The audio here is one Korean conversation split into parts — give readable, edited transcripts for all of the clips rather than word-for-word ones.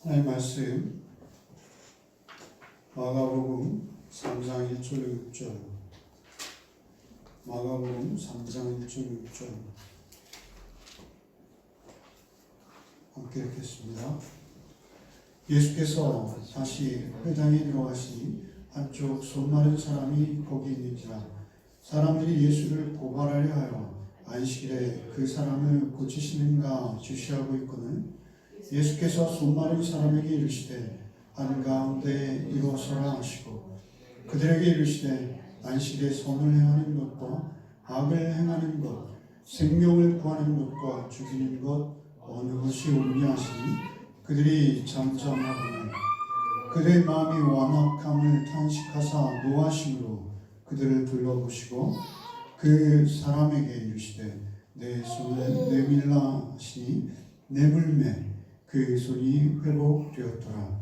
하나님 말씀 마가복음 3장 1절 6절 마가복음 3장 1절 6절 함께 읽겠습니다. 예수께서 다시 회당에 들어가시니 한쪽 손 마른 사람이 거기 있는지라 사람들이 예수를 고발하려 하여 안식일에 그 사람을 고치시는가 주시하고 있거늘 예수께서 손 마른 사람에게 이르시되 한가운데 일어서라 하시고 그들에게 이르시되 안식일에 선을 행하는 것과 악을 행하는 것 생명을 구하는 것과 죽이는 것 어느 것이 옳으냐 하시니 그들이 잠잠하거늘 그들의 마음이 완악함을 탄식하사 노하심으로 그들을 둘러보시고 그 사람에게 이르시되 내 손을 내밀라 하시니 내물매 그 손이 회복되었더라.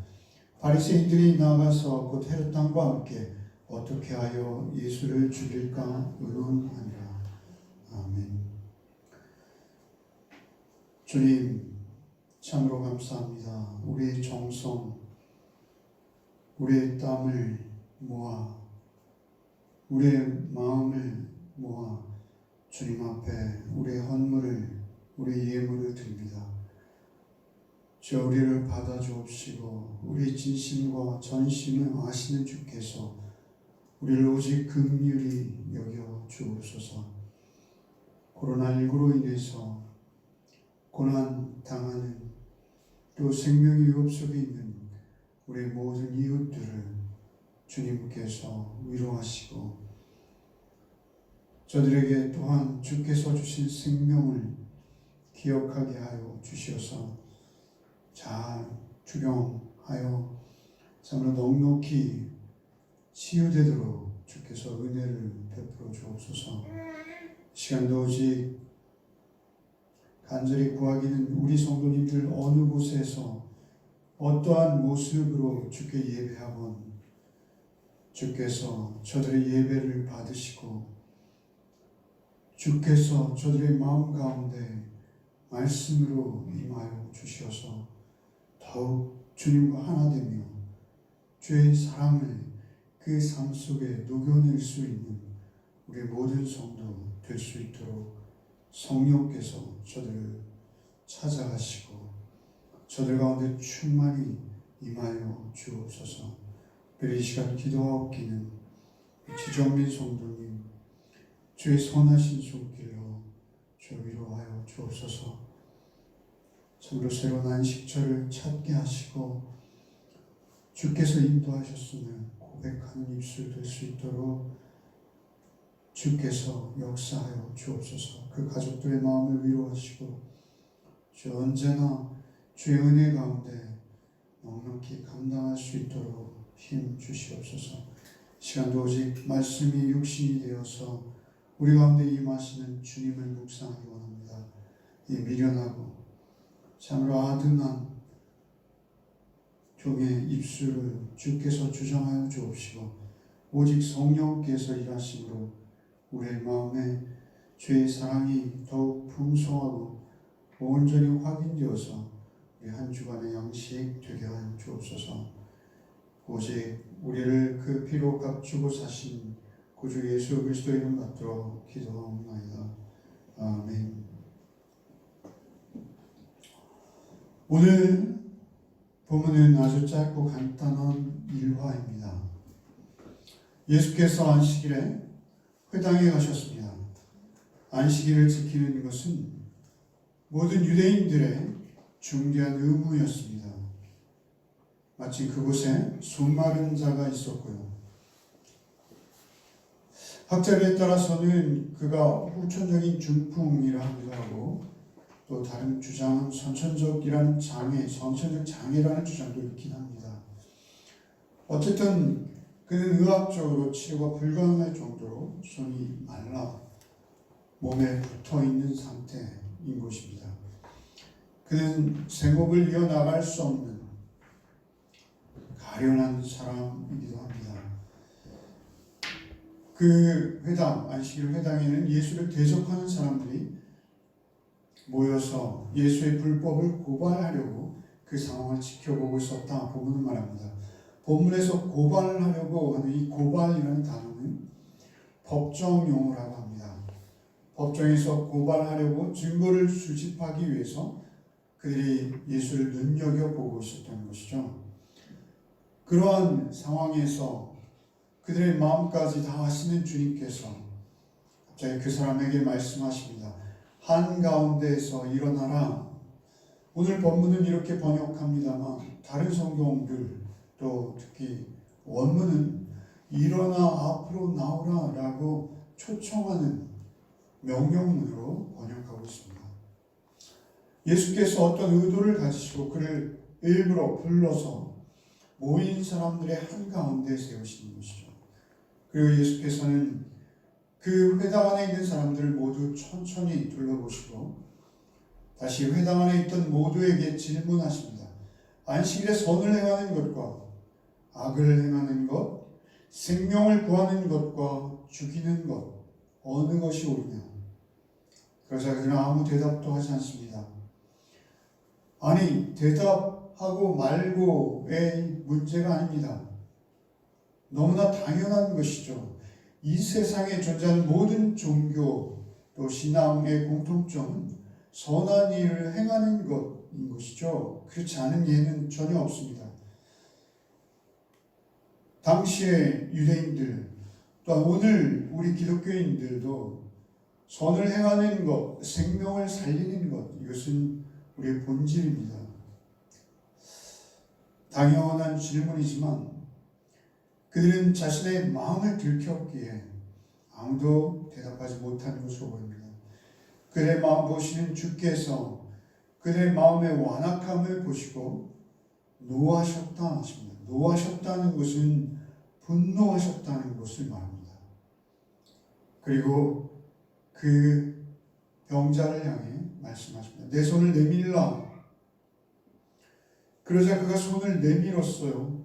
바리새인들이 나가서 곧 헤롯 왕과 함께 어떻게 하여 예수를 죽일까 의논하니라. 아멘. 주님 참으로 감사합니다. 우리의 정성, 우리의 땀을 모아 우리의 마음을 모아 주님 앞에 우리의 헌물을 우리의 예물을 드립니다. 저 우리를 받아주옵시고 우리 진심과 전심을 아시는 주께서 우리를 오직 긍휼히 여겨 주옵소서. 코로나19로 인해서 고난 당하는 또 생명의 위협 속에 있는 우리 모든 이웃들을 주님께서 위로하시고 저들에게 또한 주께서 주신 생명을 기억하게 하여 주시어서 잘 주경하여 참으로 넉넉히 치유되도록 주께서 은혜를 베풀어 주옵소서. 시간도 오직 간절히 구하기는 우리 성도님들 어느 곳에서 어떠한 모습으로 주께 예배하건 주께서 저들의 예배를 받으시고 주께서 저들의 마음 가운데 말씀으로 임하여 주시어서 더욱 주님과 하나 되며 주의 사랑을 그 삶 속에 녹여낼 수 있는 우리 모든 성도 될 수 있도록 성령께서 저들을 찾아가시고 저들 가운데 충만히 임하여 주옵소서. 이 시간 기도하옵기는 지정민 성도님 주의 선하신 손길로 주 위로하여 주옵소서. 참으로 새로운 안식처를 찾게 하시고 주께서 인도하셨음을 고백하는 입술 될 수 있도록 주께서 역사하여 주옵소서. 그 가족들의 마음을 위로하시고 주 언제나 주의 은혜 가운데 넉넉히 감당할 수 있도록 힘 주시옵소서. 시간도 오직 말씀이 육신이 되어서 우리 가운데 임하시는 주님을 묵상하기 원합니다. 이 미련하고 참으로 아둔한 종의 입술을 주께서 주장하여 주옵시고 오직 성령께서 일하심으로 우리의 마음에 주의 사랑이 더욱 풍성하고 온전히 확인되어서 우리 한 주간의 양식 되게 하여 주옵소서. 오직 우리를 그 피로 값주고 사신 구주 예수 그리스도 이름 받들어 기도하옵나이다. 아멘. 오늘 본문은 아주 짧고 간단한 일화입니다. 예수께서 안식일에 회당에 가셨습니다. 안식일을 지키는 것은 모든 유대인들의 중대한 의무였습니다. 마침 그곳에 손 마른 자가 있었고요. 학자들에 따라서는 그가 후천적인 중풍이라 하기도 하고 또 다른 주장은 선천적 장애라는 주장도 있긴 합니다. 어쨌든 그는 의학적으로 치료가 불가능할 정도로 손이 말라 몸에 붙어있는 상태인 것입니다. 그는 생업을 이어나갈 수 없는 가련한 사람이기도 합니다. 그 회당, 안식일 회당에는 예수를 대적하는 사람들이 모여서 예수의 불법을 고발하려고 그 상황을 지켜보고 있었다. 본문은 말합니다. 본문에서 고발을 하려고 하는 이 고발이라는 단어는 법정 용어라고 합니다. 법정에서 고발하려고 증거를 수집하기 위해서 그들이 예수를 눈여겨보고 있었던 것이죠. 그러한 상황에서 그들의 마음까지 다 아시는 주님께서 갑자기 그 사람에게 말씀하십니다. 한가운데에서 일어나라. 오늘 본문은 이렇게 번역합니다만 다른 성경들 또 특히 원문은 일어나 앞으로 나오라 라고 초청하는 명령문으로 번역하고 있습니다. 예수께서 어떤 의도를 가지시고 그를 일부러 불러서 모인 사람들의 한가운데 세우시는 것이죠. 그리고 예수께서는 그 회당 안에 있는 사람들을 모두 천천히 둘러보시고 다시 회당 안에 있던 모두에게 질문하십니다. 안식일에 선을 행하는 것과 악을 행하는 것, 생명을 구하는 것과 죽이는 것, 어느 것이 옳으냐? 그러자 그들은 아무 대답도 하지 않습니다. 아니, 대답하고 말고의 문제가 아닙니다. 너무나 당연한 것이죠. 이 세상에 존재하는 모든 종교 또 신앙의 공통점은 선한 일을 행하는 것인 것이죠. 그렇지 않은 예는 전혀 없습니다. 당시의 유대인들 또한 오늘 우리 기독교인들도 선을 행하는 것, 생명을 살리는 것, 이것은 우리의 본질입니다. 당연한 질문이지만 그들은 자신의 마음을 들켰기에 아무도 대답하지 못하는 것으로 보입니다. 그들의 마음 보시는 주께서 그들의 마음의 완악함을 보시고 노하셨다 하십니다. 노하셨다는 것은 분노하셨다는 것을 말합니다. 그리고 그 병자를 향해 말씀하십니다. 내 손을 내밀라. 그러자 그가 손을 내밀었어요.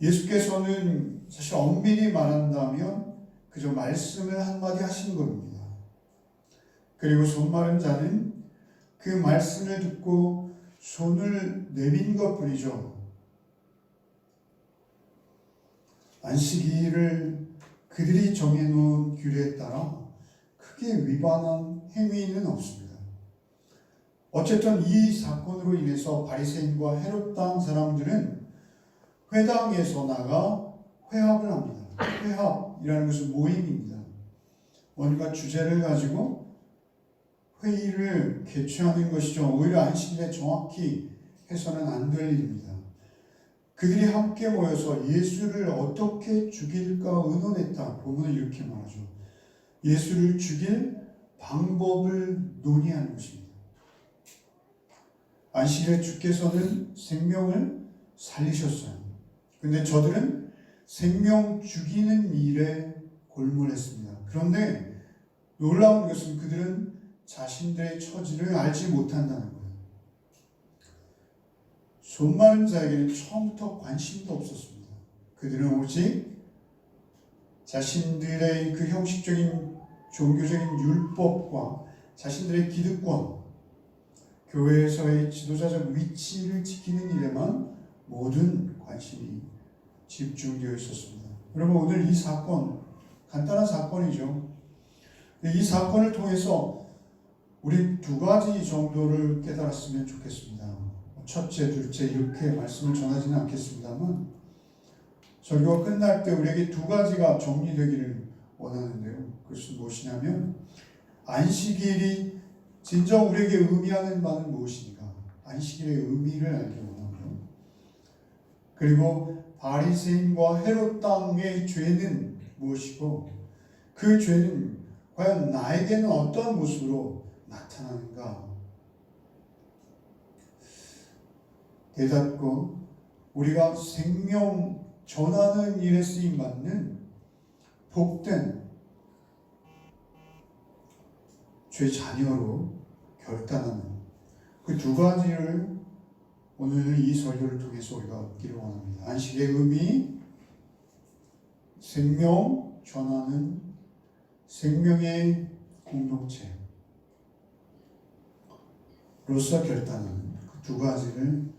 예수께서는 사실 엄밀히 말한다면 그저 말씀을 한마디 하신 겁니다. 그리고 손마른 자는 그 말씀을 듣고 손을 내민 것뿐이죠. 안식일을 그들이 정해놓은 규례에 따라 크게 위반한 행위는 없습니다. 어쨌든 이 사건으로 인해서 바리새인과 헤롯 당 사람들은 회당에서 나가 회합을 합니다. 회합이라는 것은 모임입니다. 뭔가 주제를 가지고 회의를 개최하는 것이죠. 오히려 안식일에 정확히 해서는 안 될 일입니다. 그들이 함께 모여서 예수를 어떻게 죽일까 의논했다. 본문은 이렇게 말하죠. 예수를 죽일 방법을 논의하는 것입니다. 안식일에 주께서는 생명을 살리셨어요. 근데 저들은 생명 죽이는 일에 골몰했습니다. 그런데 놀라운 것은 그들은 자신들의 처지를 알지 못한다는 거예요. 손마른 자에게는 처음부터 관심도 없었습니다. 그들은 오직 자신들의 그 형식적인 종교적인 율법과 자신들의 기득권, 교회에서의 지도자적 위치를 지키는 일에만 모든 관심이 집중되어 있었습니다. 여러분, 오늘 이 사건, 간단한 사건이죠. 이 사건을 통해서 우리 두 가지 정도를 깨달았으면 좋겠습니다. 첫째, 둘째 이렇게 말씀을 전하지는 않겠습니다만 설교가 끝날 때 우리에게 두 가지가 정리되기를 원하는데요. 그것은 무엇이냐면 안식일이 진정 우리에게 의미하는 바는 무엇인가? 안식일의 의미를 알기 원하고요. 그리고 바리새인과 헤롯 당의 죄는 무엇이고 그 죄는 과연 나에게는 어떤 모습으로 나타나는가? 깨닫고 우리가 생명 전하는 일에 쓰임받는 복된 죄 자녀로 결단하는 그 두 가지를 오늘 이 설교를 통해서 우리가 얻기를 원합니다. 안식의 의미, 생명 전하는 생명의 공동체. 결단하는 그 두 가지를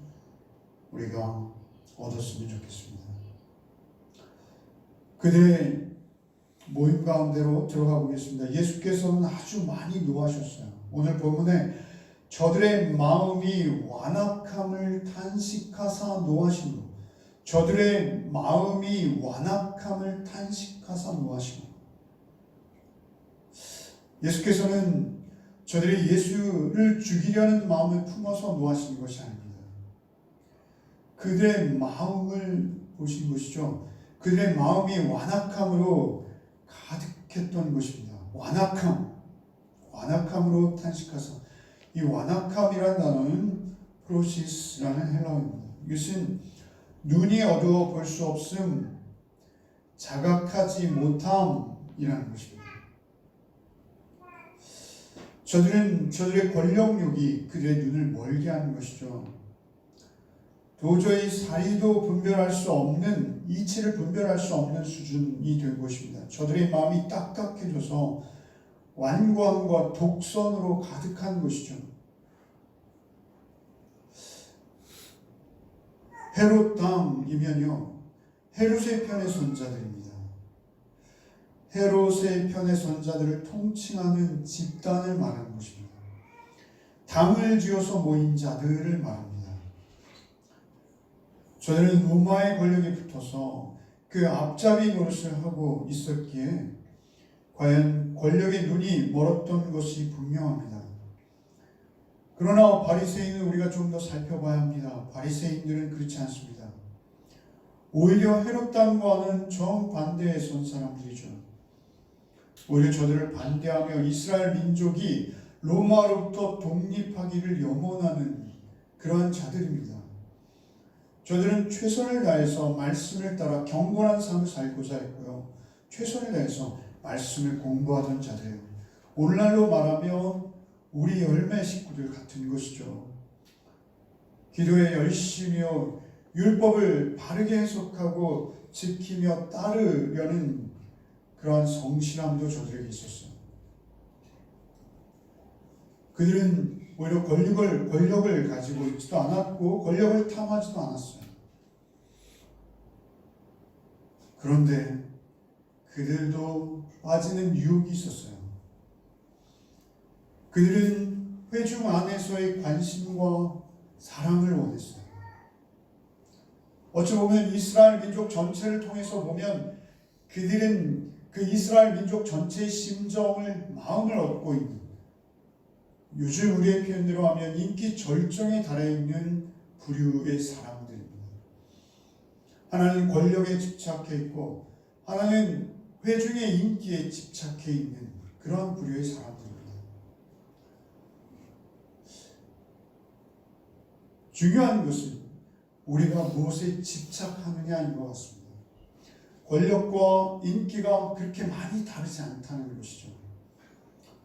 우리가 얻었으면 좋겠습니다. 그들의 모임 가운데로 들어가 보겠습니다. 예수께서는 아주 많이 노하셨어요. 오늘 본문에 저들의 마음이 완악함을 탄식하사 노하시고, 저들의 마음이 완악함을 탄식하사 노하시고, 예수께서는 저들이 예수를 죽이려는 마음을 품어서 노하시는 것이 아닙니다. 그들의 마음을 보신 것이죠. 그들의 마음이 완악함으로 가득했던 것입니다. 완악함으로 탄식하사. 이 완악함이라는 단어는 프로시스라는 헬라어입니다. 이것은 눈이 어두워 볼 수 없음, 자각하지 못함이라는 것입니다. 저들의 권력욕이 그들의 눈을 멀게 하는 것이죠. 도저히 사이도 분별할 수 없는, 이치를 분별할 수 없는 수준이 된 것입니다. 저들의 마음이 딱딱해져서 완고함과 독선으로 가득한 것이죠. 헤롯 땅이면요, 헤롯의 편의 선자들입니다. 헤롯의 편의 선자들을 통칭하는 집단을 말하는 것입니다. 당을 지어서 모인 자들을 말합니다. 저들은 로마의 권력에 붙어서 그 앞잡이 노릇을 하고 있었기에 과연 권력의 눈이 멀었던 것이 분명합니다. 그러나 바리새인은 우리가 좀 더 살펴봐야 합니다. 바리새인들은 그렇지 않습니다. 오히려 헤롯 당과는 정반대에 선 사람들이죠. 오히려 저들을 반대하며 이스라엘 민족이 로마로부터 독립하기를 염원하는 그러한 자들입니다. 저들은 최선을 다해서 말씀을 따라 경건한 삶을 살고자 했고요. 최선을 다해서 말씀을 공부하던 자들이에요. 오늘날로 말하면 우리 열매 식구들 같은 것이죠. 기도에 열심히요, 율법을 바르게 해석하고 지키며 따르려는 그러한 성실함도 저들에게 있었어요. 그들은 오히려 권력을 가지고 있지도 않았고 권력을 탐하지도 않았어요. 그런데 그들도 빠지는 유혹이 있었어요. 그들은 회중 안에서의 관심과 사랑을 원했어요. 어찌 보면 이스라엘 민족 전체를 통해서 보면 그들은 그 이스라엘 민족 전체의 심정을, 마음을 얻고 있는, 요즘 우리의 표현대로 하면 인기 절정에 달해 있는 부류의 사람들입니다. 하나는 권력에 집착해 있고 하나는 회중의 인기에 집착해 있는 그러한 부류의 사람들입니다. 중요한 것은 우리가 무엇에 집착하느냐인 것 같습니다. 권력과 인기가 그렇게 많이 다르지 않다는 것이죠.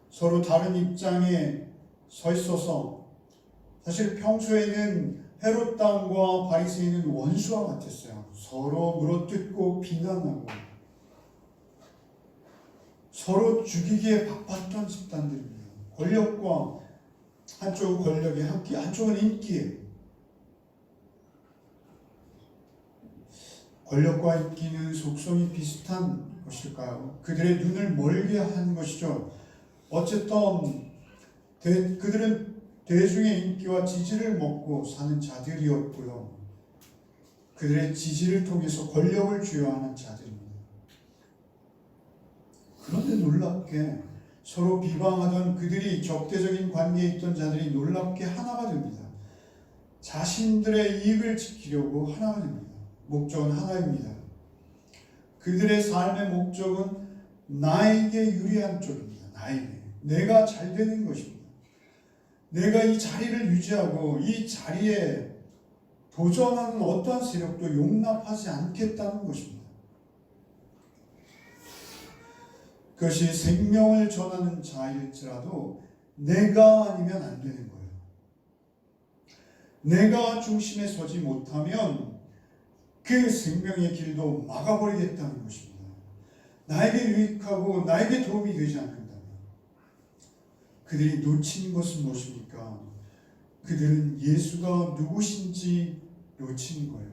서로 다른 입장에 서 있어서 사실 평소에는 헤롯 당과 바리새인은 원수와 같았어요. 서로 물어뜯고 비난하고 서로 죽이기에 바빴던 집단들입니다. 권력과 한쪽은 권력에, 한쪽은 인기에. 권력과 인기는 속성이 비슷한 것일까요? 그들의 눈을 멀게 한 것이죠. 어쨌든 그들은 대중의 인기와 지지를 먹고 사는 자들이었고요. 그들의 지지를 통해서 권력을 주요하는 자들입니다. 그런데 놀랍게 서로 비방하던 그들이 적대적인 관계에 있던 자들이 놀랍게 하나가 됩니다. 자신들의 이익을 지키려고 하나가 됩니다. 목적은 하나입니다. 그들의 삶의 목적은 나에게 유리한 쪽입니다. 내가 잘 되는 것입니다. 내가 이 자리를 유지하고 이 자리에 도전하는 어떠한 세력도 용납하지 않겠다는 것입니다. 그것이 생명을 전하는 자일지라도 내가 아니면 안 되는 거예요. 내가 중심에 서지 못하면 그 생명의 길도 막아버리겠다는 것입니다. 나에게 유익하고 나에게 도움이 되지 않는다면. 그들이 놓친 것은 무엇입니까? 그들은 예수가 누구신지 놓친 거예요.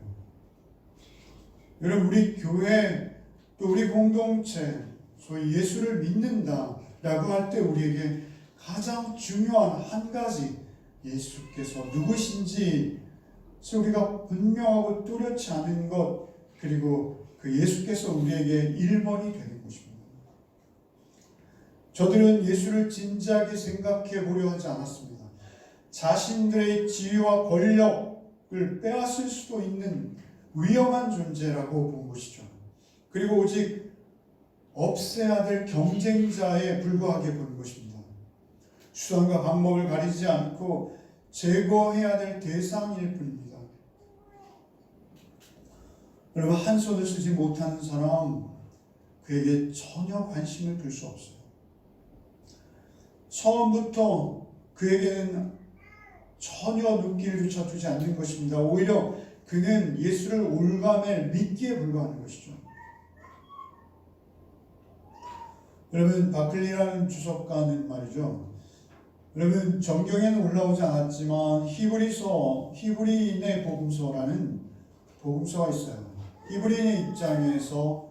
여러분, 우리 교회 또 우리 공동체 소위 예수를 믿는다라고 할 때 우리에게 가장 중요한 한 가지, 예수께서 누구신지 우리가 분명하고 뚜렷지 않은 것, 그리고 그 예수께서 우리에게 1번이 되는 것입니다. 저들은 예수를 진지하게 생각해 보려 하지 않았습니다. 자신들의 지위와 권력을 빼앗을 수도 있는 위험한 존재라고 본 것이죠. 그리고 오직 없애야 될 경쟁자에 불과하게 본 것입니다. 수단과 방법을 가리지 않고 제거해야 될 대상일 뿐입니다. 여러분, 한 손을 쓰지 못하는 사람, 그에게 전혀 관심을 둘 수 없어요. 처음부터 그에게는 전혀 눈길조차 두지 않는 것입니다. 오히려 그는 예수를 올가매 믿기에 불과하는 것이죠. 여러분, 바클리라는 주석가는 말이죠. 여러분, 정경에는 올라오지 않았지만 히브리인의 복음서라는 복음서가 있어요. 히브리인의 입장에서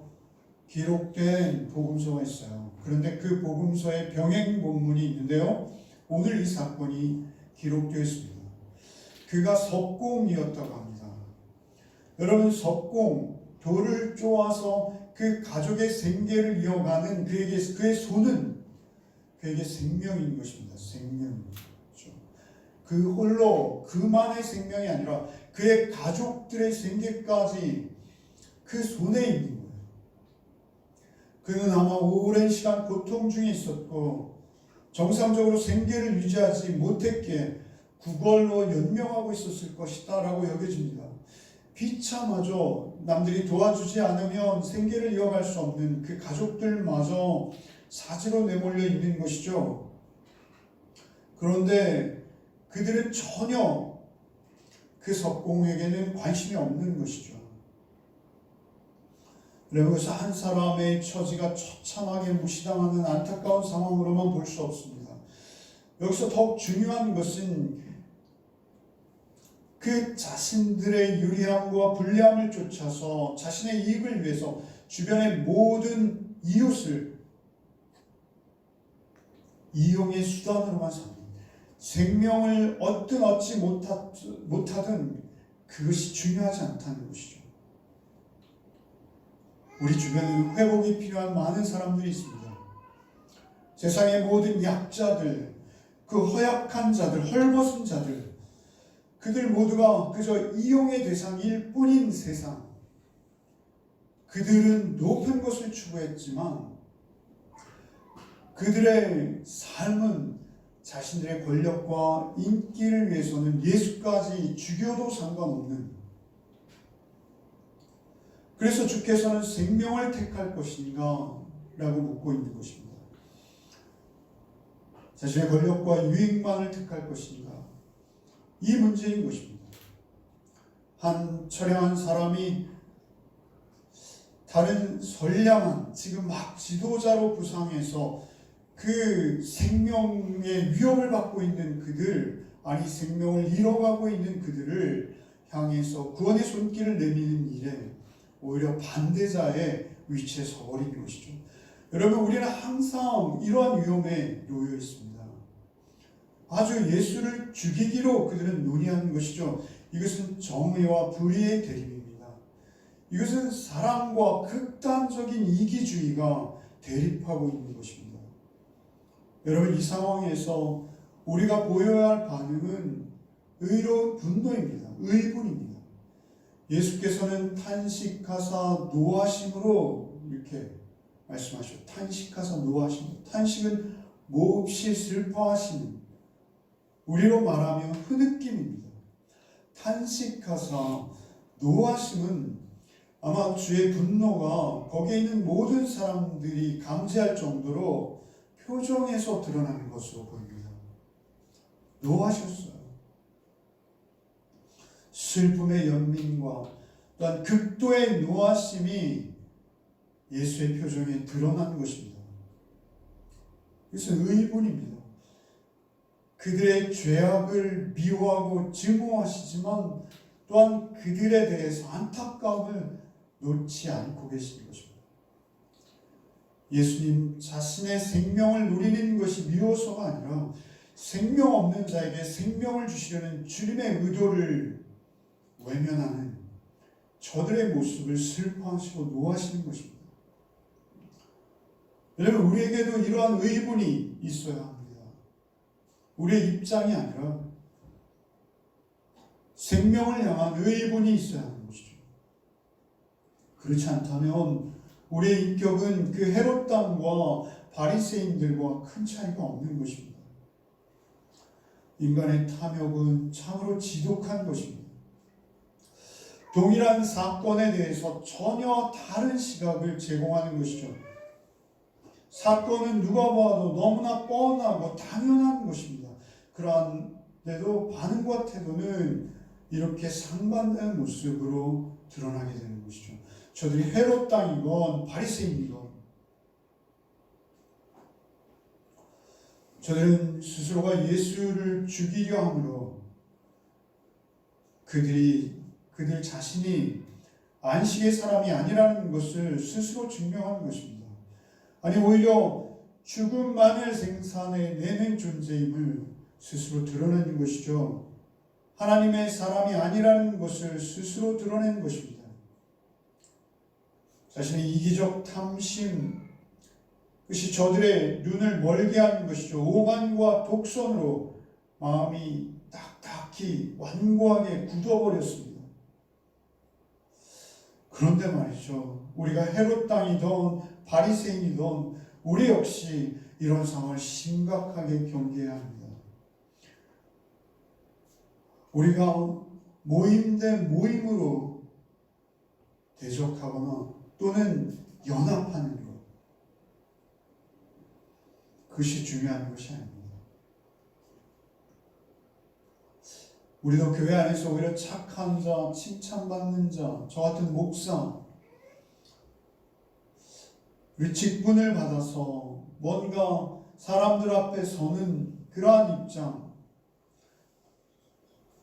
기록된 복음서가 있어요. 그런데 그 복음서에 병행 본문이 있는데요. 오늘 이 사건이 기록되어 있습니다. 그가 석공이었다고 합니다. 여러분, 석공, 돌을 쪼아서 그 가족의 생계를 이어가는 그의 손은 그에게 생명인 것입니다. 생명이죠. 그 홀로 그만의 생명이 아니라 그의 가족들의 생계까지 그 손에 있는 거예요. 그는 아마 오랜 시간 고통 중에 있었고 정상적으로 생계를 유지하지 못했기에 구걸로 연명하고 있었을 것이다 라고 여겨집니다. 비참하죠. 남들이 도와주지 않으면 생계를 이어갈 수 없는 그 가족들마저 사지로 내몰려 있는 것이죠. 그런데 그들은 전혀 그 석공에게는 관심이 없는 것이죠. 여기서 한 사람의 처지가 처참하게 무시당하는 안타까운 상황으로만 볼 수 없습니다. 여기서 더욱 중요한 것은 그 자신들의 유리함과 불리함을 쫓아서 자신의 이익을 위해서 주변의 모든 이웃을 이용의 수단으로만 삼는, 생명을 얻지 못하든 그것이 중요하지 않다는 것이죠. 우리 주변에는 회복이 필요한 많은 사람들이 있습니다. 세상의 모든 약자들, 그 허약한 자들, 헐벗은 자들, 그들 모두가 그저 이용의 대상일 뿐인 세상. 그들은 높은 것을 추구했지만 그들의 삶은 자신들의 권력과 인기를 위해서는 예수까지 죽여도 상관없는, 그래서 주께서는 생명을 택할 것인가? 라고 묻고 있는 것입니다. 자신의 권력과 유익만을 택할 것인가? 이 문제인 것입니다. 한 처량한 사람이 다른 선량한, 지금 막 지도자로 부상해서 그 생명의 위협을 받고 있는 그들, 아니 생명을 잃어가고 있는 그들을 향해서 구원의 손길을 내미는 일에 오히려 반대자의 위치에 서버리는 것이죠. 여러분, 우리는 항상 이러한 위험에 놓여 있습니다. 아주 예수를 죽이기로 그들은 논의하는 것이죠. 이것은 정의와 불의의 대립입니다. 이것은 사랑과 극단적인 이기주의가 대립하고 있는 것입니다. 여러분, 이 상황에서 우리가 보여야 할 반응은 의로운 분노입니다. 의분입니다. 예수께서는 탄식하사 노하심으로 이렇게 말씀하셨죠. 탄식하사 노하심. 탄식은 몹시 슬퍼하시는, 우리로 말하면 흐느낌입니다. 탄식하사 노하심은 아마 주의 분노가 거기에 있는 모든 사람들이 감지할 정도로 표정에서 드러나는 것으로 보입니다. 노하셨어요. 슬픔의 연민과 또한 극도의 노하심이 예수의 표정에 드러난 것입니다. 그것은 의분입니다. 그들의 죄악을 미워하고 증오하시지만 또한 그들에 대해서 안타까움을 놓지 않고 계시는 것입니다. 예수님 자신의 생명을 누리는 것이 미워서가 아니라 생명 없는 자에게 생명을 주시려는 주님의 의도를 외면하는 저들의 모습을 슬퍼하시고 노하시는 것입니다. 여러분, 우리에게도 이러한 의분이 있어야 합니다. 우리의 입장이 아니라 생명을 향한 의분이 있어야 하는 것이죠. 그렇지 않다면 우리의 인격은 그 헤롯 당과 바리새인들과 큰 차이가 없는 것입니다. 인간의 탐욕은 참으로 지독한 것입니다. 동일한 사건에 대해서 전혀 다른 시각을 제공하는 것이죠. 사건은 누가 봐도 너무나 뻔하고 당연한 것입니다. 그런데도 반응과 태도는 이렇게 상반된 모습으로 드러나게 되는 것이죠. 저들이 헤롯 당이건 바리새인이건 저들은 스스로가 예수를 죽이려 함으로 그들 자신이 안식의 사람이 아니라는 것을 스스로 증명하는 것입니다. 아니, 오히려 죽음만을 생산해내는 존재임을 스스로 드러내는 것이죠. 하나님의 사람이 아니라는 것을 스스로 드러내는 것입니다. 자신의 이기적 탐심, 그것이 저들의 눈을 멀게 하는 것이죠. 오만과 독선으로 마음이 딱딱히 완고하게 굳어버렸습니다. 그런데 말이죠, 우리가 헤롯 당이든 바리새인이든 우리 역시 이런 상황을 심각하게 경계해야 합니다. 우리가 모임 대 모임으로 대적하거나 또는 연합하는 것, 그것이 중요한 것이 아닙니다. 우리도 교회 안에서 오히려 착한 자, 칭찬받는 자, 저 같은 목사, 우리 직분을 받아서 뭔가 사람들 앞에 서는 그러한 입장,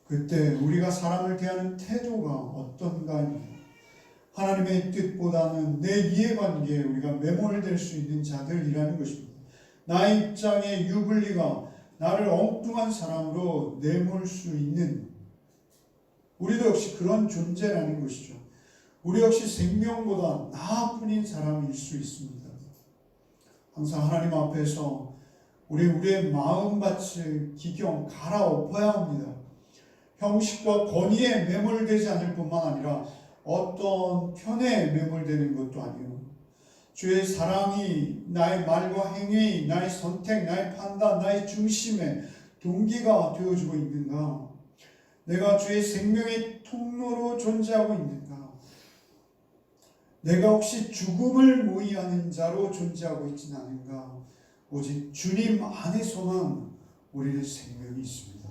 그때 우리가 사람을 대하는 태도가 어떤가입니다. 하나님의 뜻보다는 내 이해관계에 우리가 매몰될 수 있는 자들이라는 것입니다. 나의 입장에 유불리가 나를 엉뚱한 사람으로 내몰 수 있는, 우리도 역시 그런 존재라는 것이죠. 우리 역시 생명보다 나뿐인 사람일 수 있습니다. 항상 하나님 앞에서 우리의 마음밭을 기경 갈아엎어야 합니다. 형식과 권위에 매몰되지 않을 뿐만 아니라 어떤 편에 매몰되는 것도 아니요, 주의 사랑이 나의 말과 행위, 나의 선택, 나의 판단, 나의 중심의 동기가 되어주고 있는가? 내가 주의 생명의 통로로 존재하고 있는가? 내가 혹시 죽음을 모의하는 자로 존재하고 있지는 않은가? 오직 주님 안에서만 우리는 생명이 있습니다.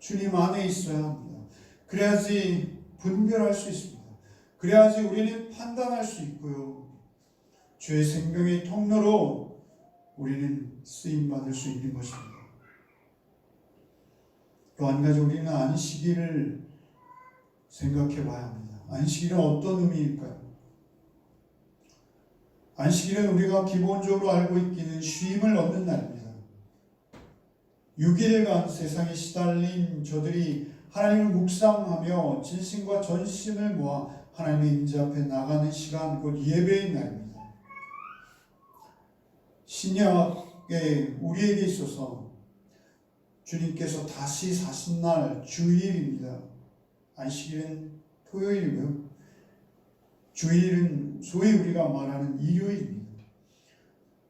주님 안에 있어야 합니다. 그래야지 분별할 수 있습니다. 그래야지 우리는 판단할 수 있고요, 주의 생명의 통로로 우리는 쓰임받을 수 있는 것입니다. 또 한 가지, 우리는 안식일을 생각해 봐야 합니다. 안식일은 어떤 의미일까요? 안식일은 우리가 기본적으로 알고 있기는 쉼을 얻는 날입니다. 6일간 세상에 시달린 저들이 하나님을 묵상하며 진심과 전심을 모아 하나님의 임재 앞에 나가는 시간, 곧 예배의 날입니다. 신약에 우리에게 있어서 주님께서 다시 사신 날 주일입니다. 안식일은 토요일이고요, 주일은 소위 우리가 말하는 일요일입니다.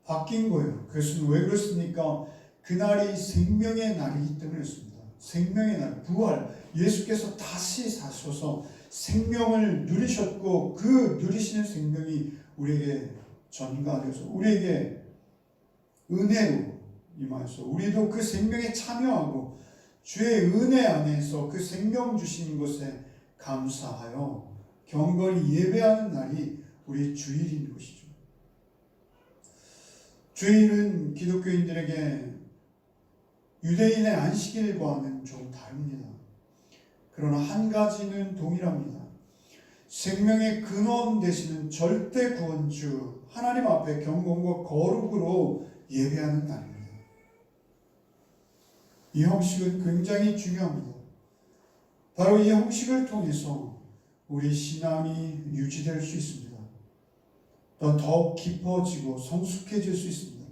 바뀐 거예요. 그것은 왜 그렇습니까? 그날이 생명의 날이기 때문에 그렇습니다. 생명의 날, 부활, 예수께서 다시 사셔서 생명을 누리셨고 그 누리시는 생명이 우리에게 전가되어서 우리에게 은혜로 임하여서 우리도 그 생명에 참여하고 주의 은혜 안에서 그 생명 주신 것에 감사하여 경건히 예배하는 날이 우리 주일인 것이죠. 주일은 기독교인들에게 유대인의 안식일과는 좀 다릅니다. 그러나 한 가지는 동일합니다. 생명의 근원 되시는 절대 구원주 하나님 앞에 경건과 거룩으로 예배하는 날입니다. 이 형식은 굉장히 중요합니다. 바로 이 형식을 통해서 우리 신앙이 유지될 수 있습니다. 또 더욱 깊어지고 성숙해질 수 있습니다.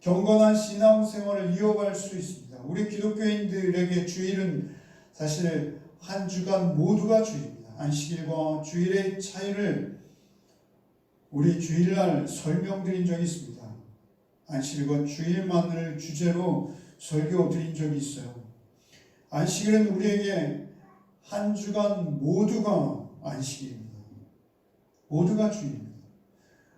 경건한 신앙생활을 이어갈 수 있습니다. 우리 기독교인들에게 주일은 사실 한 주간 모두가 주일입니다. 안식일과 주일의 차이를 우리 주일날 설명드린 적이 있습니다. 안식일과 주일만을 주제로 설교 드린 적이 있어요. 안식일은 우리에게 한 주간 모두가 안식일입니다. 모두가 주일입니다.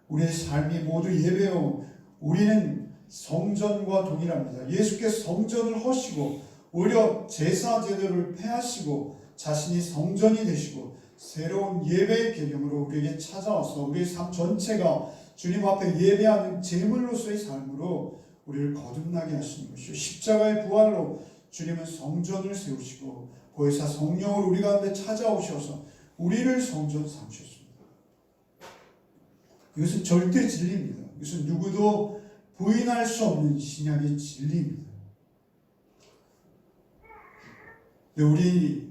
우리의 삶이 모두 예배요. 우리는 성전과 동일합니다. 예수께서 성전을 허시고 오히려 제사 제도를 폐하시고 자신이 성전이 되시고 새로운 예배의 개념으로 우리에게 찾아와서 우리의 삶 전체가 주님 앞에 예배하는 제물로서의 삶으로 우리를 거듭나게 하시는 것이요. 십자가의 부활로 주님은 성전을 세우시고 보혜사 성령을 우리 가운데 찾아오셔서 우리를 성전 삼으셨습니다. 이것은 절대 진리입니다. 이것은 누구도 부인할 수 없는 신약의 진리입니다. 근데 우리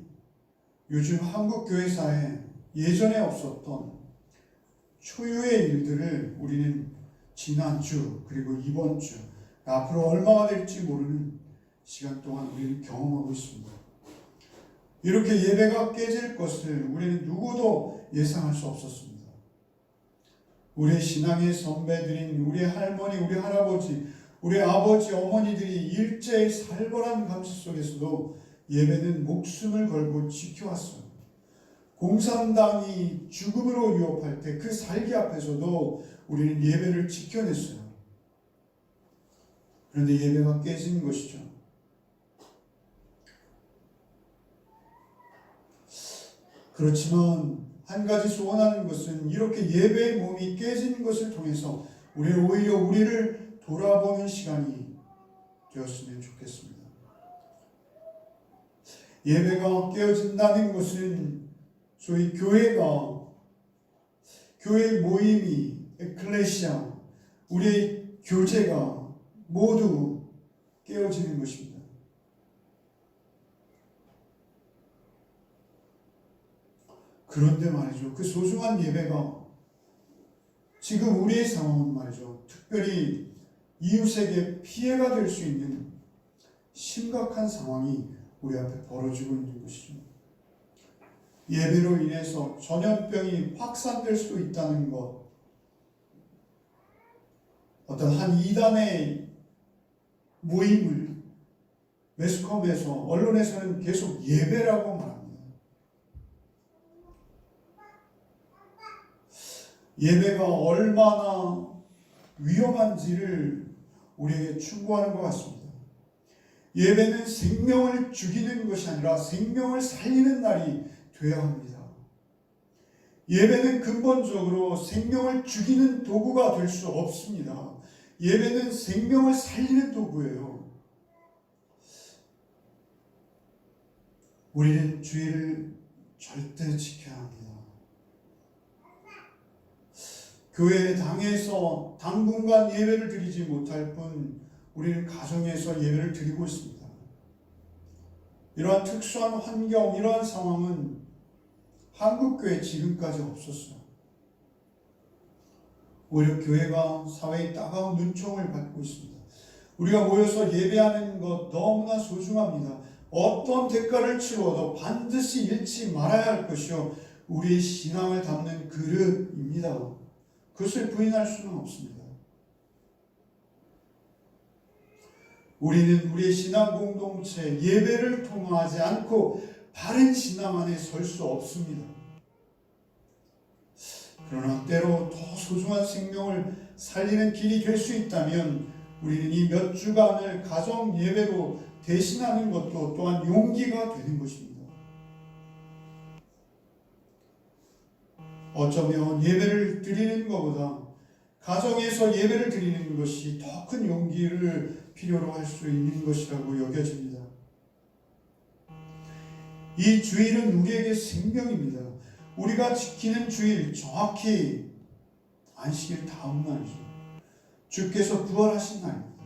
요즘 한국 교회사에 예전에 없었던 초유의 일들을 우리는 지난주 그리고 이번 주 앞으로 얼마가 될지 모르는 시간 동안 우리는 경험하고 있습니다. 이렇게 예배가 깨질 것을 우리는 누구도 예상할 수 없었습니다. 우리 신앙의 선배들인 우리 할머니, 우리 할아버지, 우리 아버지, 어머니들이 일제의 살벌한 감시 속에서도 예배는 목숨을 걸고 지켜왔어요. 공산당이 죽음으로 위협할 때 그 살기 앞에서도 우리는 예배를 지켜냈어요. 그런데 예배가 깨진 것이죠. 그렇지만 한 가지 소원하는 것은 이렇게 예배의 몸이 깨지는 것을 통해서 우리는 오히려 우리를 돌아보는 시간이 되었으면 좋겠습니다. 예배가 깨어진다는 것은 소위 교회 모임이 에클레시아, 우리의 교제가 모두 깨어지는 것입니다. 그런데 말이죠. 그 소중한 예배가 지금 우리의 상황은 말이죠. 특별히 이웃에게 피해가 될 수 있는 심각한 상황이 우리 앞에 벌어지고 있는 것이죠. 예배로 인해서 전염병이 확산될 수도 있다는 것, 어떤 한 이단의 모임을 매스컴에서 언론에서는 계속 예배라고 말합니다. 예배가 얼마나 위험한지를 우리에게 충고하는 것 같습니다. 예배는 생명을 죽이는 것이 아니라 생명을 살리는 날이 되어야 합니다. 예배는 근본적으로 생명을 죽이는 도구가 될 수 없습니다. 예배는 생명을 살리는 도구예요. 우리는 주의를 절대 지켜야 합니다. 교회 당에서 당분간 예배를 드리지 못할 뿐 우리는 가정에서 예배를 드리고 있습니다. 이러한 특수한 환경, 이러한 상황은 한국교회 지금까지 없었어요. 오히려 교회가 사회의 따가운 눈총을 받고 있습니다. 우리가 모여서 예배하는 것 너무나 소중합니다. 어떤 대가를 치러도 반드시 잃지 말아야 할 것이요 우리의 신앙을 담는 그릇입니다. 그것을 부인할 수는 없습니다. 우리는 우리의 신앙 공동체 예배를 통하지 않고 바른 신앙 안에 설 수 없습니다. 그러나 때로 더 소중한 생명을 살리는 길이 될 수 있다면 우리는 이 몇 주간을 가정 예배로 대신하는 것도 또한 용기가 되는 것입니다. 어쩌면 예배를 드리는 것보다 가정에서 예배를 드리는 것이 더 큰 용기를 필요로 할 수 있는 것이라고 여겨집니다. 이 주일은 우리에게 생명입니다. 우리가 지키는 주일, 정확히 안식일 다음 날이죠. 주께서 부활하신 날입니다.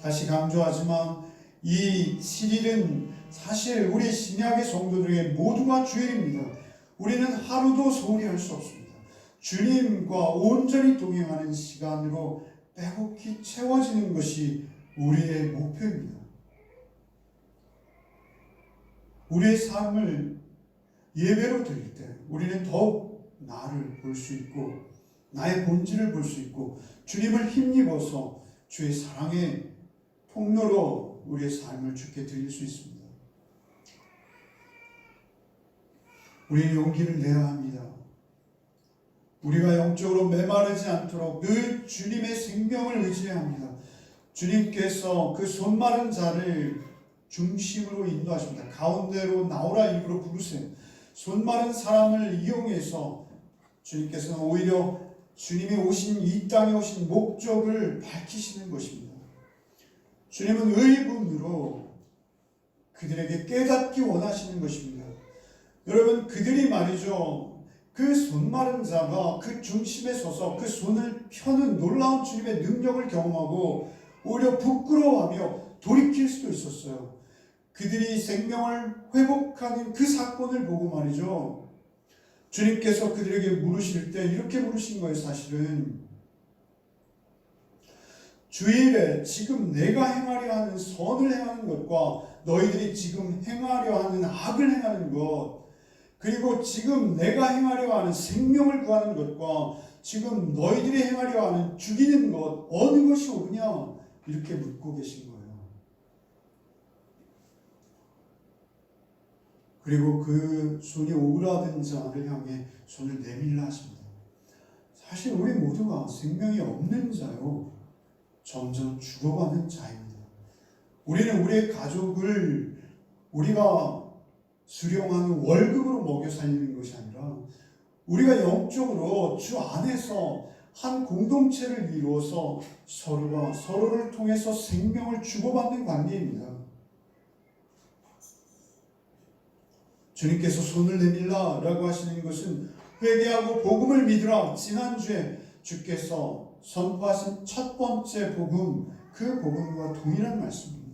다시 강조하지만 이 7일은 사실 우리 신약의 성도들에게 모두가 주일입니다. 우리는 하루도 소홀히 할 수 없습니다. 주님과 온전히 동행하는 시간으로 빼곡히 채워지는 것이 우리의 목표입니다. 우리의 삶을 예배로 드릴 때 우리는 더욱 나를 볼 수 있고 나의 본질을 볼 수 있고 주님을 힘입어서 주의 사랑의 통로로 우리의 삶을 주께 드릴 수 있습니다. 우리는 용기를 내야 합니다. 우리가 영적으로 메마르지 않도록 늘 주님의 생명을 의지해야 합니다. 주님께서 그 손마른 자를 중심으로 인도하십니다. 가운데로 나오라 입으로 부르세요. 손마른 사람을 이용해서 주님께서는 오히려 주님이 오신 이 땅에 오신 목적을 밝히시는 것입니다. 주님은 의분으로 그들에게 깨닫기 원하시는 것입니다. 여러분, 그들이 말이죠, 그 손마른 자가 그 중심에 서서 그 손을 펴는 놀라운 주님의 능력을 경험하고 오히려 부끄러워하며 돌이킬 수도 있었어요. 그들이 생명을 회복하는 그 사건을 보고 말이죠, 주님께서 그들에게 물으실 때 이렇게 물으신 거예요. 사실은 주일에 지금 내가 행하려 하는 선을 행하는 것과 너희들이 지금 행하려 하는 악을 행하는 것, 그리고 지금 내가 행하려 하는 생명을 구하는 것과 지금 너희들이 행하려 하는 죽이는 것, 어느 것이 옳으냐 이렇게 묻고 계신 거예요. 그리고 그 손이 오그라든 자를 향해 손을 내밀라 하십니다. 사실 우리 모두가 생명이 없는 자요, 점점 죽어가는 자입니다. 우리는 우리의 가족을 우리가 수령하는 월급으로 먹여 살리는 것이 아니라 우리가 영적으로 주 안에서 한 공동체를 이루어서 서로가 서로를 통해서 생명을 주고받는 관계입니다. 주님께서 손을 내밀라 라고 하시는 것은 회개하고 복음을 믿으라, 지난주에 주께서 선포하신 첫 번째 복음, 그 복음과 동일한 말씀입니다.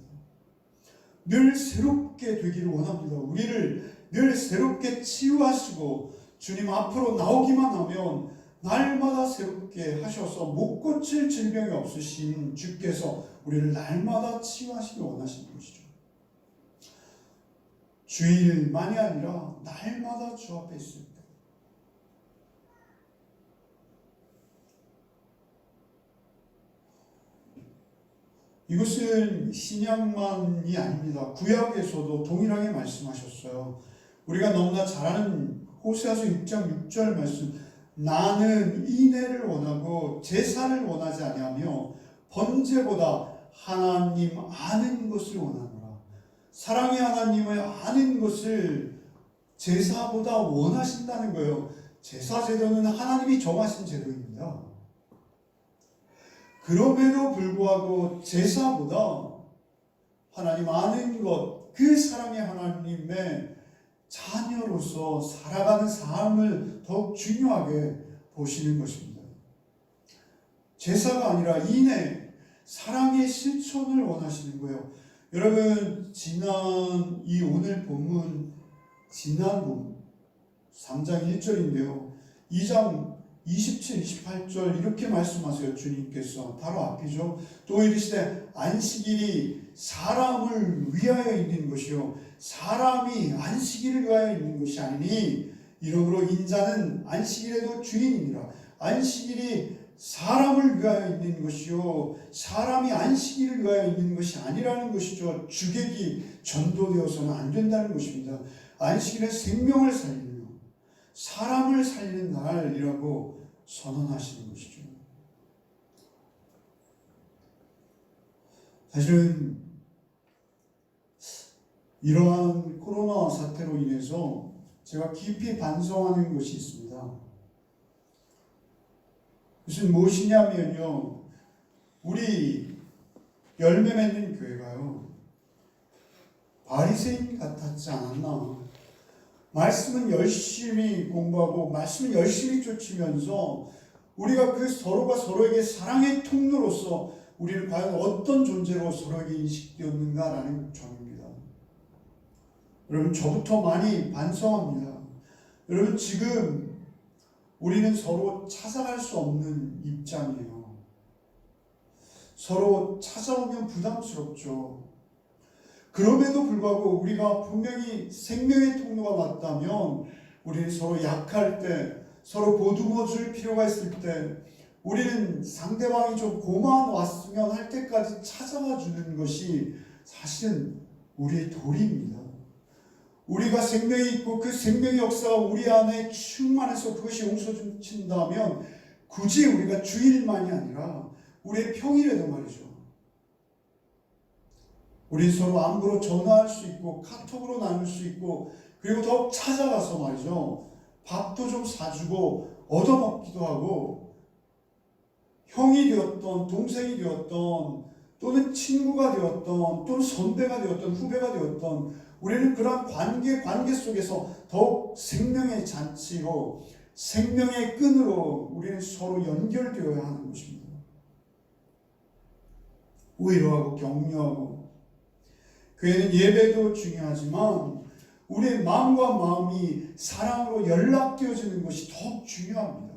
늘 새롭게 되기를 원합니다. 우리를 늘 새롭게 치유하시고 주님 앞으로 나오기만 하면 날마다 새롭게 하셔서 못 고칠 질병이 없으신 주께서 우리를 날마다 치유하시기 원하시는 것이죠. 주일만이 아니라 날마다 주 앞에 있을 때, 이것은 신약만이 아닙니다. 구약에서도 동일하게 말씀하셨어요. 우리가 너무나 잘 아는 호세아서 6장 6절 말씀, 나는 인애를 원하고 제사를 원하지 아니하며 번제보다 하나님 아는 것을 원하노라. 사랑의 하나님을 아는 것을 제사보다 원하신다는 거예요. 제사 제도는 하나님이 정하신 제도입니다. 그럼에도 불구하고 제사보다 하나님 아는 것, 그 사랑의 하나님의 자녀로서 살아가는 삶을 더욱 중요하게 보시는 것입니다. 제사가 아니라 인애, 사랑의 실천을 원하시는 거예요. 여러분, 오늘 본문, 지난 본문 3장 1절인데요. 2장 27, 28절 이렇게 말씀하세요. 주님께서 바로 앞이죠. 또 이르시되 안식일이 사람을 위하여 있는 것이요 사람이 안식일을 위하여 있는 것이 아니니 이러므로 인자는 안식일에도 주인이니라. 안식일이 사람을 위하여 있는 것이요 사람이 안식일을 위하여 있는 것이 아니라는 것이죠. 주객이 전도되어서는 안 된다는 것입니다. 안식일에 생명을 살리며 사람을 살리는 날이라고 선언하시는 것이죠. 사실은 이러한 코로나 사태로 인해서 제가 깊이 반성하는 것이 있습니다. 그것은 무엇이냐면요, 우리 열매 맺는 교회가요, 바리새인 같았지 않았나. 말씀은 열심히 공부하고 말씀은 열심히 쫓으면서 우리가 그 서로가 서로에게 사랑의 통로로서 우리는 과연 어떤 존재로 서로에게 인식되었는가라는 점입니다. 여러분, 저부터 많이 반성합니다. 여러분, 지금 우리는 서로 찾아갈 수 없는 입장이에요. 서로 찾아오면 부담스럽죠. 그럼에도 불구하고 우리가 분명히 생명의 통로가 맞다면 우리는 서로 약할 때, 서로 보듬어 줄 필요가 있을 때, 우리는 상대방이 좀 고마웠으면 할 때까지 찾아와 주는 것이 사실은 우리의 도리입니다. 우리가 생명이 있고 그 생명의 역사가 우리 안에 충만해서 그것이 용서준다면 굳이 우리가 주일만이 아니라 우리의 평일에도 말이죠, 우리 서로 안부로 전화할 수 있고 카톡으로 나눌 수 있고, 그리고 더욱 찾아가서 말이죠, 밥도 좀 사주고 얻어먹기도 하고, 형이 되었던 동생이 되었던 또는 친구가 되었던 또는 선배가 되었던 후배가 되었던, 우리는 그러한 관계 속에서 더욱 생명의 잔치로 생명의 끈으로 우리는 서로 연결되어야 하는 것입니다. 위로하고 격려하고, 교회는 예배도 중요하지만 우리의 마음과 마음이 사랑으로 연락되어지는 것이 더욱 중요합니다.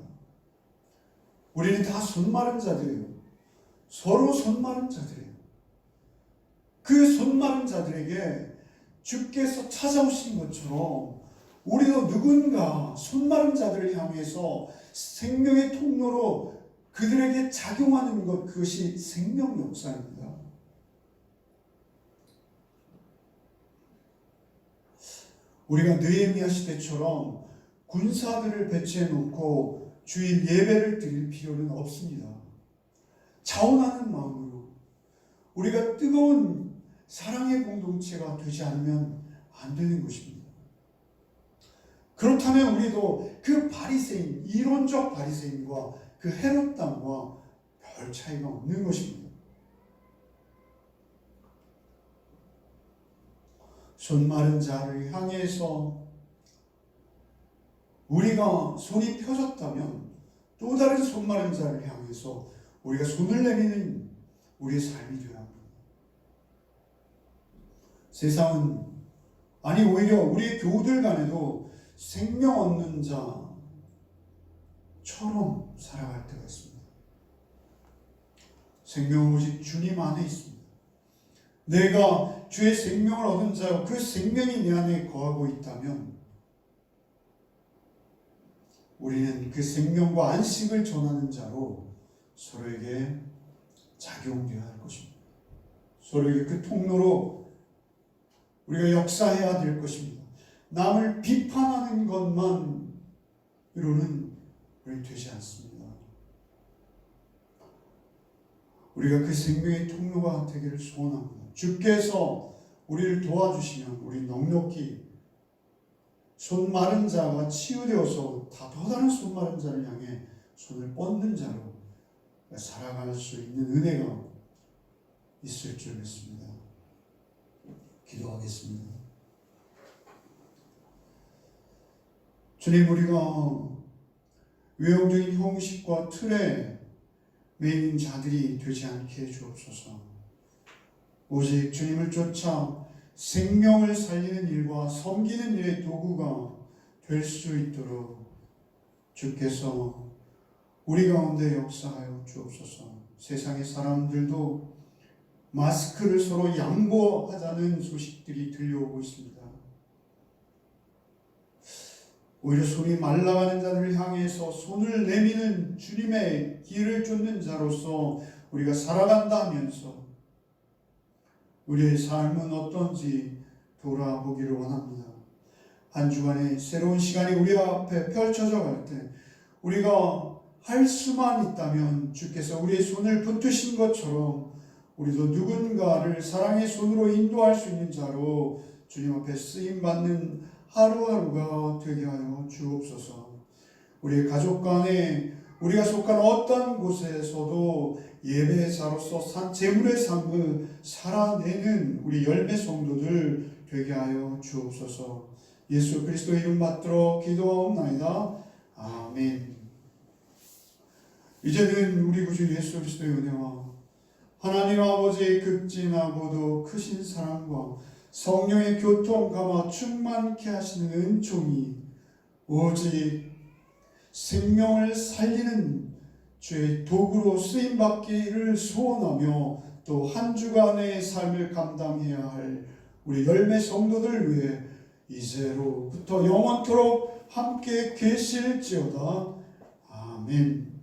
우리는 다 손마른 자들이에요. 서로 손마른 자들이에요. 그 손마른 자들에게 주께서 찾아오신 것처럼 우리도 누군가 손마른 자들을 향해서 생명의 통로로 그들에게 작용하는 것, 그것이 생명 역사입니다. 우리가 느헤미야 시대처럼 군사들을 배치해 놓고 주일 예배를 드릴 필요는 없습니다. 자원하는 마음으로 우리가 뜨거운 사랑의 공동체가 되지 않으면 안 되는 것입니다. 그렇다면 우리도 그 바리새인, 이론적 바리새인과 그 헤롯 당과 별 차이가 없는 것입니다. 손마른 자를 향해서 우리가 손이 펴졌다면 또 다른 손마른 자를 향해서 우리가 손을 내미는 우리의 삶이 되어야 합니다. 세상은, 아니 오히려 우리의 교우들 간에도 생명 얻는 자처럼 살아갈 때가 있습니다. 생명은 오직 주님 안에 있습니다. 내가 주의 생명을 얻은 자요, 그 생명이 내 안에 거하고 있다면 우리는 그 생명과 안식을 전하는 자로 서로에게 작용되어야 할 것입니다. 서로에게 그 통로로 우리가 역사해야 될 것입니다. 남을 비판하는 것만으로는 우리 되지 않습니다. 우리가 그 생명의 통로가 되기를 소원합니다. 주께서 우리를 도와주시면 우리 넉넉히 손 마른 자가 치유되어서 더 다른 손 마른 자를 향해 손을 뻗는 자로 살아갈 수 있는 은혜가 있을 줄 믿습니다. 기도하겠습니다. 주님, 우리가 외형적인 형식과 틀에 매이는 자들이 되지 않게 해주옵소서. 오직 주님을 쫓아 생명을 살리는 일과 섬기는 일의 도구가 될 수 있도록 주께서 우리 가운데 역사하여 주옵소서. 세상의 사람들도 마스크를 서로 양보하자는 소식들이 들려오고 있습니다. 오히려 손이 말라가는 자들을 향해서 손을 내미는 주님의 길을 쫓는 자로서 우리가 살아간다 하면서 우리의 삶은 어떤지 돌아보기를 원합니다. 한 주간의 새로운 시간이 우리 앞에 펼쳐져 갈 때 우리가 할 수만 있다면 주께서 우리의 손을 붙드신 것처럼 우리도 누군가를 사랑의 손으로 인도할 수 있는 자로 주님 앞에 쓰임받는 하루하루가 되게 하여 주옵소서. 우리의 가족 간에, 우리가 속한 어떤 곳에서도 예배자로서 제물의 삶을 살아내는 우리 열매 성도들 되게 하여 주옵소서. 예수 그리스도 이름 받들어 기도하옵나이다. 아멘. 이제는 우리 구주 예수 그리스도의 은혜와 하나님 아버지의 극진하고도 크신 사랑과 성령의 교통 감화 충만케 하시는 은총이 오직 생명을 살리는 주의 도구로 쓰임받기를 소원하며 또 한 주간의 삶을 감당해야 할 우리 열매 성도들 위해 이제로부터 영원토록 함께 계실지어다. 아멘.